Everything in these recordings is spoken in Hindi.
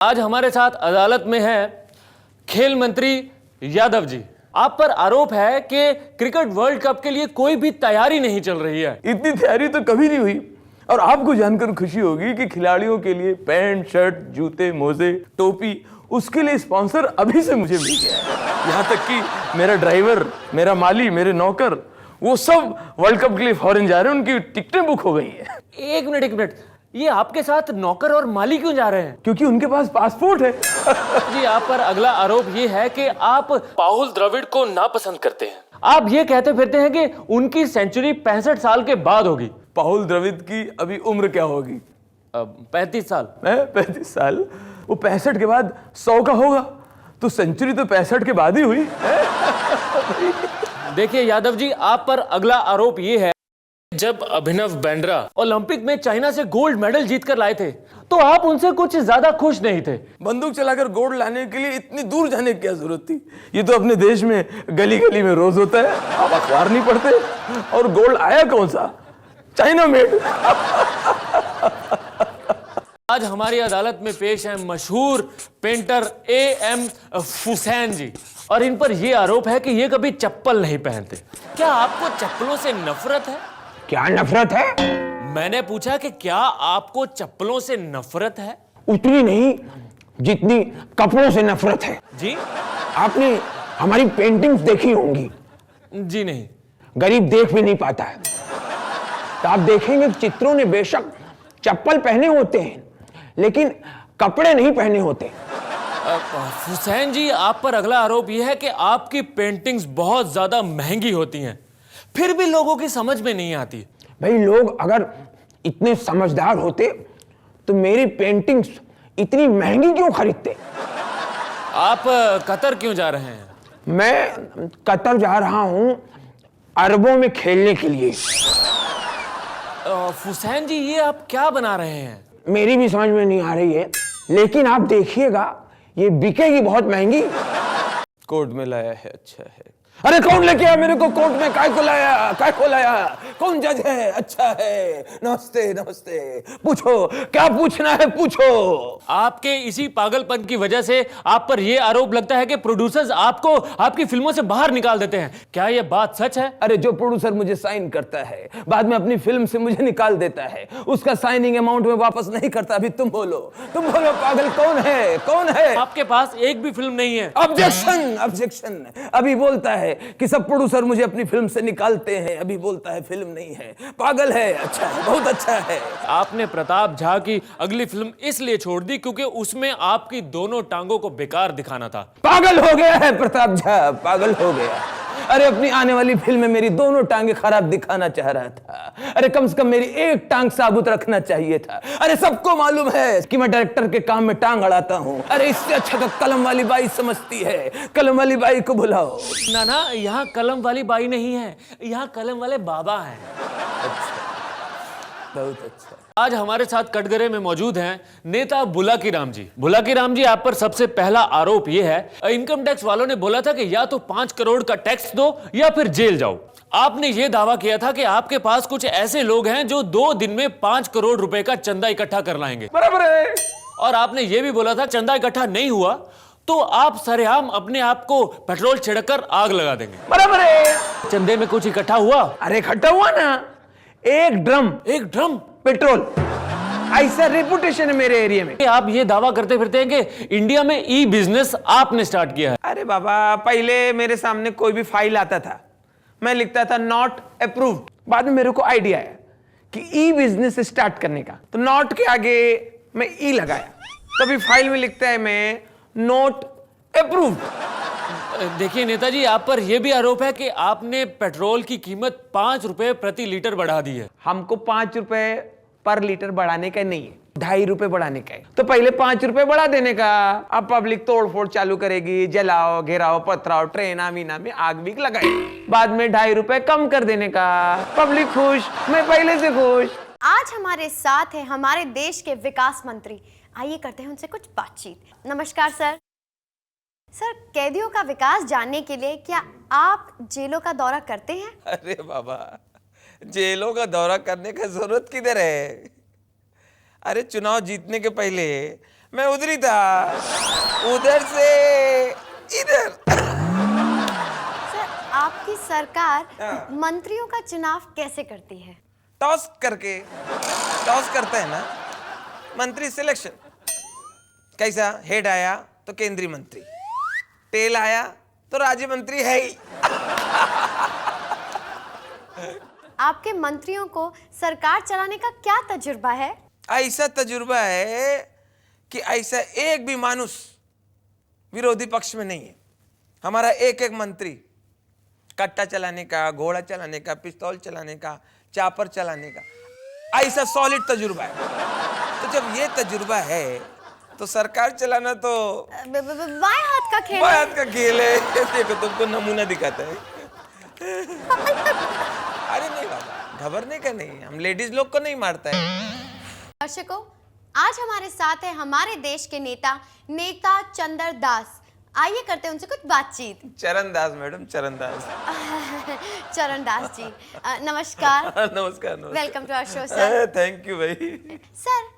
आज हमारे साथ अदालत में है खेल मंत्री यादव जी। आप पर आरोप है कि क्रिकेट वर्ल्ड कप के लिए कोई भी तैयारी नहीं चल रही है। इतनी तैयारी तो कभी नहीं हुई और आपको जानकर खुशी होगी कि खिलाड़ियों के लिए पैंट, शर्ट, जूते, मोजे, टोपी, उसके लिए स्पॉन्सर अभी से मुझे मिल गया है। यहाँ तक कि मेरा ड्राइवर, मेरा माली, मेरे नौकर, वो सब वर्ल्ड कप के लिए फॉरेन जा रहे हैं, उनकी टिकटें बुक हो गई हैं। एक मिनट, ये आपके साथ नौकर और माली क्यों जा रहे हैं? क्योंकि उनके पास पासपोर्ट है। जी, आप पर अगला आरोप ये है कि आप राहुल द्रविड़ को नापसंद करते हैं। आप ये कहते फिरते हैं कि उनकी सेंचुरी 65 साल के बाद होगी। राहुल द्रविड़ की अभी उम्र क्या होगी? 35 साल। 35 साल? वो 65 के बाद 100 का होगा, तो सेंचुरी तो 65 के बाद ही हुई। देखिए यादव जी, आप पर अगला आरोप ये है, जब अभिनव बिंद्रा ओलंपिक में चाइना से गोल्ड मेडल जीतकर लाए थे तो आप उनसे कुछ ज्यादा खुश नहीं थे। बंदूक चलाकर गोल्ड लाने के लिए इतनी दूर जाने की क्या जरूरत थी? ये तो अपने देश में गली गली में रोज होता है। आप अखबार नहीं पढ़ते? और गोल्ड आया कौन सा? China made. आज हमारी अदालत में पेश है मशहूर पेंटर A.M. हुसैन जी, और इन पर यह आरोप है कि ये कभी चप्पल नहीं पहनते। क्या आपको चप्पलों से नफरत है? क्या नफरत है? मैंने पूछा कि क्या आपको चप्पलों से नफरत है? उतनी नहीं जितनी कपड़ों से नफरत है। जी? आपने हमारी पेंटिंग्स देखी होंगी। जी नहीं। गरीब देख भी नहीं पाता है, तो आप देखेंगे चित्रों ने बेशक चप्पल पहने होते हैं लेकिन कपड़े नहीं पहने होते। हुसैन जी, आप पर अगला आरोप यह है कि आपकी पेंटिंग्स बहुत ज्यादा महंगी होती हैं, फिर भी लोगों की समझ में नहीं आती। भाई, लोग अगर इतने समझदार होते तो मेरी पेंटिंग्स इतनी महंगी क्यों खरीदते? आप कतर क्यों जा रहे हैं? मैं कतर जा रहा हूं अरबों में खेलने के लिए। हुसैन जी, ये आप क्या बना रहे हैं? मेरी भी समझ में नहीं आ रही है, लेकिन आप देखिएगा ये बिकेगी बहुत महंगी। कोर्ट में लाया है, अच्छा है। अरे कौन लेके आया मेरे को कोर्ट में? काय को लाया? कौन जज है? अच्छा है, नमस्ते नमस्ते। पूछो, क्या पूछना है पूछो। आपके इसी पागलपन की वजह से आप पर यह आरोप लगता है कि प्रोड्यूसर्स आपको आपकी फिल्मों से बाहर निकाल देते हैं। क्या यह बात सच है? अरे, जो प्रोड्यूसर मुझे साइन करता है बाद में अपनी फिल्म से मुझे निकाल देता है, उसका साइनिंग अमाउंट में वापस नहीं करता। अभी तुम बोलो पागल कौन है? कौन है? आपके पास एक भी फिल्म नहीं है। ऑब्जेक्शन। अभी बोलता है कि सब प्रोड्यूसर मुझे अपनी फिल्म से निकालते हैं, अभी बोलता है फिल्म नहीं है। पागल है। अच्छा है, बहुत अच्छा है। आपने प्रताप झा की अगली फिल्म इसलिए छोड़ दी क्योंकि उसमें आपकी दोनों टांगों को बेकार दिखाना था। पागल हो गया है प्रताप झा, पागल हो गया। अरे, अपनी आने वाली फिल्म में मेरी दोनों टांगे खराब दिखाना चाह रहा था। अरे, कम से कम मेरी एक टांग साबुत रखना चाहिए था। अरे, सबको मालूम है कि मैं डायरेक्टर के काम में टांग अड़ाता हूँ। अरे, इससे अच्छा तो कलम वाली बाई समझती है। कलम वाली बाई को बुलाओ। ना, यहाँ कलम वाली बाई नहीं है, यहाँ कलम वाले बाबा हैं। अच्छा, बहुत अच्छा। आज हमारे साथ कटघरे में मौजूद हैं नेता बुलाकी राम जी। बुलाकी राम जी, आप पर सबसे पहला आरोप यह है, इनकम टैक्स वालों ने बोला था कि या तो 5 करोड़ का टैक्स दो या फिर जेल जाओ। आपने यह दावा किया था कि आपके पास कुछ ऐसे लोग हैं जो 2 दिन में 5 करोड़ रुपए का चंदा इकट्ठा कर लाएंगे। बराबर है। और आपने यह भी बोला था चंदा इकट्ठा नहीं हुआ तो आप सरेआम अपने आप को पेट्रोल छिड़ककर आग लगा देंगे। बराबर है। चंदे में कुछ इकट्ठा हुआ? अरे, इकट्ठा हुआ ना, एक ड्रम पेट्रोल। ऐसा रेपुटेशन है मेरे एरिया में। आप ये दावा करते फिरते हैं कि इंडिया में ई बिजनेस आपने स्टार्ट किया है। अरे बाबा, पहले मेरे सामने कोई भी फाइल आता था, मैं लिखता था नॉट अप्रूव्ड। बाद में मेरे को आइडिया आया कि ई बिजनेस स्टार्ट करने का, तो नॉट के आगे मैं ई लगाया, तभी फाइल में लिखता है मैं नोट अप्रूव्ड। देखिए नेताजी, आप पर यह भी आरोप है कि आपने पेट्रोल की कीमत 5 रुपए प्रति लीटर बढ़ा दी है। हमको 5 रुपए पर लीटर बढ़ाने का नहीं है, 2.5 रुपए बढ़ाने का है। तो पहले 5 रुपए बढ़ा देने का, अब पब्लिक तोड़फोड़ चालू करेगी, जलाओ, घेराओ, पथराओ, ट्रेन मीना में आग भी लगाई। बाद में 2.5 रुपए कम कर देने का, पब्लिक खुश, मैं पहले से खुश। आज हमारे साथ है हमारे देश के विकास मंत्री। आइए करते हैं उनसे कुछ बातचीत। नमस्कार सर। सर, कैदियों का विकास जानने के लिए क्या आप जेलों का दौरा करते हैं? अरे बाबा, जेलों का दौरा करने का जरूरत किधर है? अरे, चुनाव जीतने के पहले मैं उधर ही था, उधर से इधर। सर आपकी सरकार मंत्रियों का चुनाव कैसे करती है? टॉस करके, टॉस करते हैं ना मंत्री सिलेक्शन। कैसा? हेड आया तो केंद्रीय मंत्री, टेल आया तो राज्य मंत्री है ही। आपके मंत्रियों को सरकार चलाने का क्या तजुर्बा है? ऐसा तजुर्बा है कि ऐसा एक भी मानुष विरोधी पक्ष में नहीं है। हमारा एक एक मंत्री कट्टा चलाने का, घोड़ा चलाने का, पिस्तौल चलाने का, चापर चलाने का, ऐसा सॉलिड तजुर्बा है। तो जब ये तजुर्बा है तो सरकार चलाना तो बाएं हाथ का खेल है। बात का खेल है। देखो तुमको नमूना दिखाता है। अरे नहीं बाबा, घबरने का नहीं, हम लेडीज लोग को नहीं मारता है। दर्शकों, आज हमारे साथ है हमारे देश के नेता चंद्र दास। आइए करते हैं उनसे कुछ बातचीत। चरण दास मैडम, चरण दास। चरण दास जी, नमस्कार। नमस्कार, नमस्कार। Welcome to our show sir. Thank you भाई। सर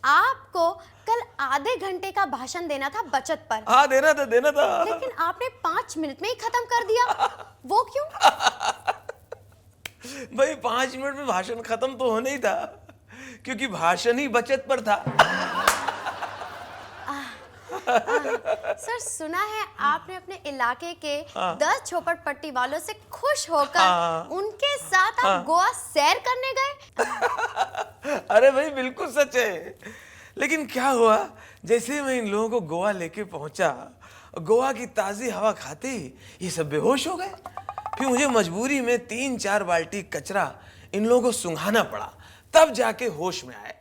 आपको कल आधे घंटे का भाषण देना था बचत पर। हाँ देना था। लेकिन आपने 5 मिनट में ही खत्म कर दिया, वो क्यों? भाई 5 मिनट में भाषण खत्म तो होना ही था, क्योंकि भाषण ही बचत पर था। सर सुना है आपने अपने इलाके के 10 झोपड़पट्टी वालों से खुश होकर उनके साथ आप गोवा सैर करने गए। अरे भाई बिल्कुल सच है। लेकिन क्या हुआ, जैसे मैं इन लोगों को गोवा लेके पहुंचा, गोवा की ताजी हवा खाते ही ये सब बेहोश हो गए। फिर मुझे मजबूरी में 3-4 बाल्टी कचरा इन लोगों को सुंघाना पड़ा, तब जाके होश में आए।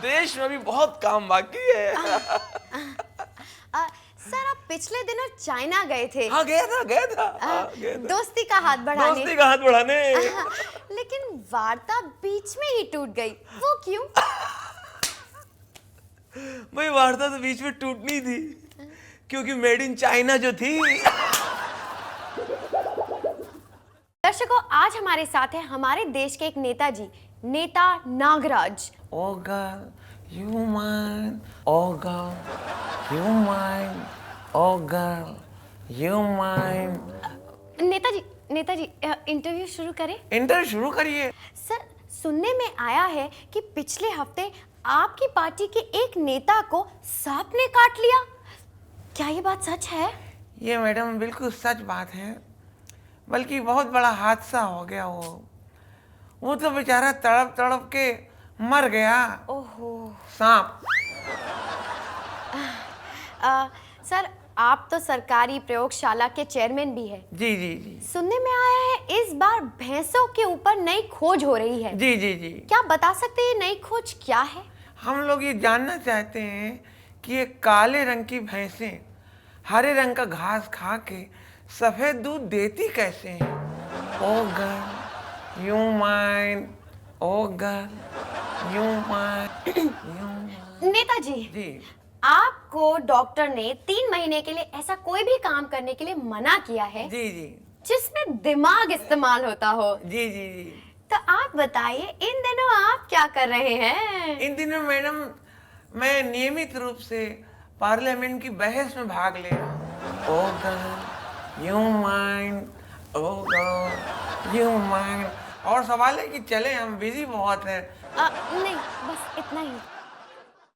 देश में भी बहुत काम बाकी है। सर आप पिछले दिनों चाइना गए थे। हाँ गया था। दोस्ती का हाथ बढ़ाने। दोस्ती का हाथ बढ़ाने। लेकिन वार्ता बीच में ही टूट गई, वो क्यों? भाई वार्ता तो बीच में टूटनी थी, क्योंकि मेड इन चाइना जो थी। दर्शकों, आज हमारे साथ है हमारे देश के एक नेता Nagraj. Oh girl, you mine. Oh girl, you mine. Oh girl, you mine. Netaji interview शुरू करें? इंटरव्यू शुरू करिए। सर सुनने में आया है कि पिछले हफ्ते आपकी पार्टी के एक नेता को सांप ने काट लिया, क्या ये बात सच है? ये मैडम बिल्कुल सच बात है, बल्कि बहुत बड़ा हादसा हो गया। वो तो बेचारा तड़प तड़प के मर गया। ओहो। सांप। सर आप तो सरकारी प्रयोगशाला के चेयरमैन भी है। जी। सुनने में आया है इस बार भैंसों के ऊपर नई खोज हो रही है। जी। क्या बता सकते हैं नई खोज क्या है? हम लोग ये जानना चाहते हैं कि ये काले रंग की भैंसें हरे रंग का घास खा के सफेद दूध देती कैसे हैं? Oh girl you mine, oh girl you mine, नेताजी जी आपको डॉक्टर ने 3 महीने के लिए ऐसा कोई भी काम करने के लिए मना किया है जी जिसमें दिमाग इस्तेमाल होता हो। जी। तो आप बताइए इन दिनों आप क्या कर रहे हैं? इन दिनों मैडम मैं नियमित रूप से पार्लियामेंट की बहस में भाग ले रहा हूँ। Oh girl you mind, oh girl you mind. और सवाल है कि चले, हम बिजी बहुत हैं। नहीं बस इतना ही।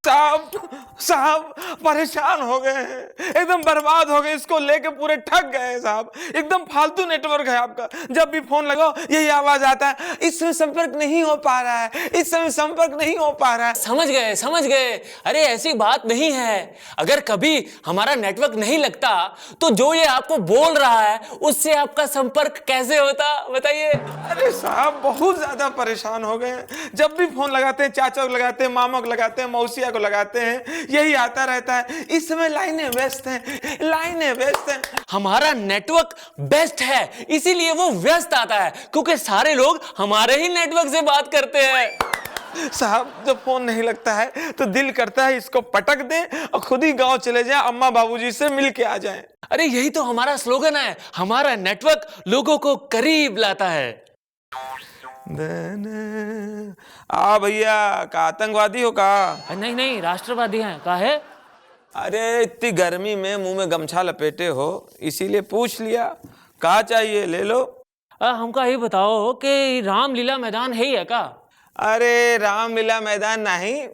साहब परेशान हो गए हैं, एकदम बर्बाद हो गए, इसको लेके पूरे ठग गए साहब। एकदम फालतू नेटवर्क है आपका, जब भी फोन लगाओ यही आवाज आता है, इस समय संपर्क नहीं हो पा रहा है, इस समय संपर्क नहीं हो पा रहा है। समझ गए। अरे ऐसी बात नहीं है, अगर कभी हमारा नेटवर्क नहीं लगता तो जो ये आपको बोल रहा है उससे आपका संपर्क कैसे होता बताइए। अरे साहब बहुत ज्यादा परेशान हो गए हैं, जब भी फोन लगाते हैं, चाचा को लगाते हैं, मामा को लगाते हैं, मौसिया को लगाते हैं, यही आता रहता है। इस समय लाइनें व्यस्त हैं। हमारा नेटवर्क बेस्ट है, इसीलिए वो व्यस्त आता है, क्योंकि सारे लोग हमारे ही नेटवर्क से बात करते हैं। साहब जब फोन नहीं लगता है तो दिल करता है इसको पटक दें और खुद ही गांव चले जाएं, अम्मा बाबूजी से मिल के आ जाएं। अरे यही तो हमारा स्लोगन है, हमारा नेटवर्क लोगों को करीब लाता है। आ भैया का आतंकवादी हो का? नहीं नहीं, राष्ट्रवादी हैं। का है? अरे इतनी गर्मी में मुंह में गमछा लपेटे हो, इसीलिए पूछ लिया। कहा चाहिए ले लो। हमका ये बताओ कि रामलीला मैदान है ही है का? अरे रामलीला मैदान नहीं,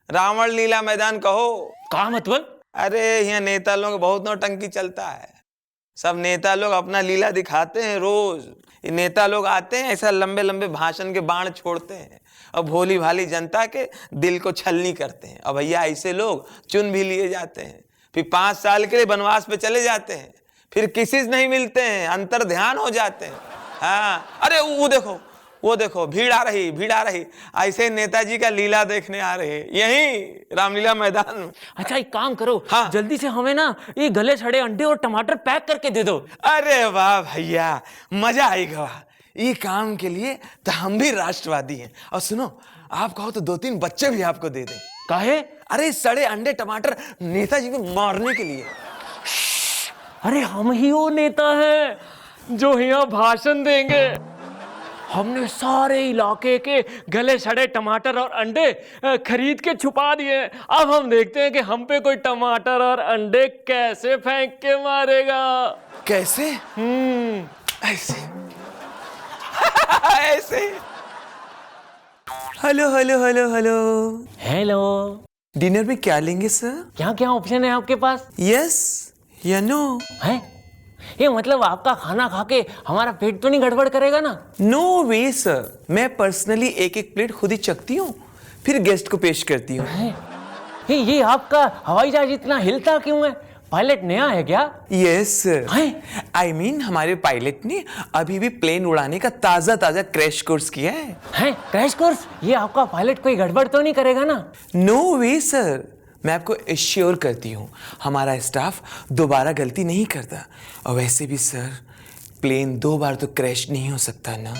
रावण लीला मैदान कहो। का मतलब? अरे यहाँ नेता लोग बहुत नौटंकी चलता है। सब नेता लोग अपना लीला दिखाते हैं रोज। ये नेता लोग आते हैं, ऐसा लंबे लंबे भाषण के बाण छोड़ते हैं और भोली भाली जनता के दिल को छलनी करते हैं। और भैया ऐसे लोग चुन भी लिए जाते हैं, फिर 5 साल के लिए वनवास पे चले जाते हैं, फिर किसी से नहीं मिलते हैं, अंतर ध्यान हो जाते हैं। हाँ, अरे वो देखो भीड़ आ रही। ऐसे नेताजी का लीला देखने आ रहे हैं यही रामलीला मैदान में। अच्छा एक काम करो, हाँ। जल्दी से हमें ना ये गले सड़े अंडे और टमाटर पैक करके दे दो। अरे वाह भैया, मजा आएगा। ये काम के लिए तो हम भी राष्ट्रवादी हैं। और सुनो, आप कहो तो 2-3 बच्चे भी आपको दे दें। काहे? अरे सड़े अंडे टमाटर नेताजी को मारने के लिए। अरे हम ही वो नेता हैं जो यहाँ भाषण देंगे। हमने सारे इलाके के गले सड़े टमाटर और अंडे खरीद के छुपा दिए। अब हम देखते हैं कि हम पे कोई टमाटर और अंडे कैसे फेंक के मारेगा। कैसे? ऐसे ऐसे। हेलो। हेलो। डिनर में क्या लेंगे सर? क्या क्या ऑप्शन है आपके पास? यस या नो? है? ये मतलब आपका खाना खा के हमारा पेट तो नहीं गड़बड़ करेगा ना? नो वे सर, मैं पर्सनली एक प्लेट खुद ही चखती हूँ, फिर गेस्ट को पेश करती हूँ। ये आपका हवाई जहाज इतना हिलता क्यों है? पायलट नया है क्या? Yes sir. आई मीन हमारे पायलट ने अभी भी प्लेन उड़ाने का ताजा क्रैश कोर्स किया है। Crash course? ये आपका पायलट कोई गड़बड़ तो नहीं करेगा ना? नो वे सर, मैं आपको एश्योर करती हूँ हमारा स्टाफ दोबारा गलती नहीं करता। और वैसे भी सर, प्लेन 2 बार तो क्रैश नहीं हो सकता ना।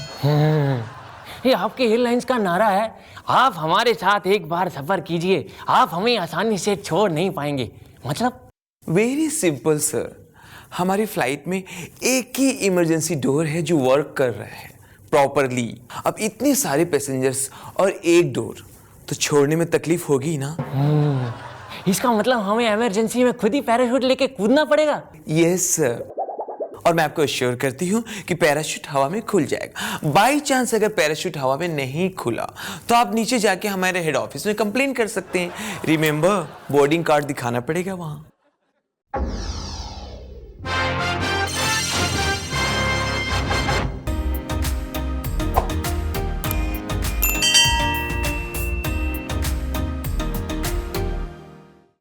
ये आपके एयरलाइंस का नारा है, आप हमारे साथ एक बार सफर कीजिए, आप हमें आसानी से छोड़ नहीं पाएंगे। मतलब? वेरी सिंपल सर, हमारी फ्लाइट में एक ही इमरजेंसी डोर है जो वर्क कर रहा है प्रॉपरली। अब इतने सारे पैसेंजर्स और एक डोर, तो छोड़ने में तकलीफ होगी ना। इसका मतलब हमें इमरजेंसी में खुद ही पैराशूट लेके कूदना पड़ेगा? यस सर, और मैं आपको अश्योर करती हूँ कि पैराशूट हवा में खुल जाएगा। बाई चांस अगर पैराशूट हवा में नहीं खुला तो आप नीचे जाके हमारे हेड ऑफिस में कंप्लेन कर सकते हैं। रिमेंबर, बोर्डिंग कार्ड दिखाना पड़ेगा वहाँ।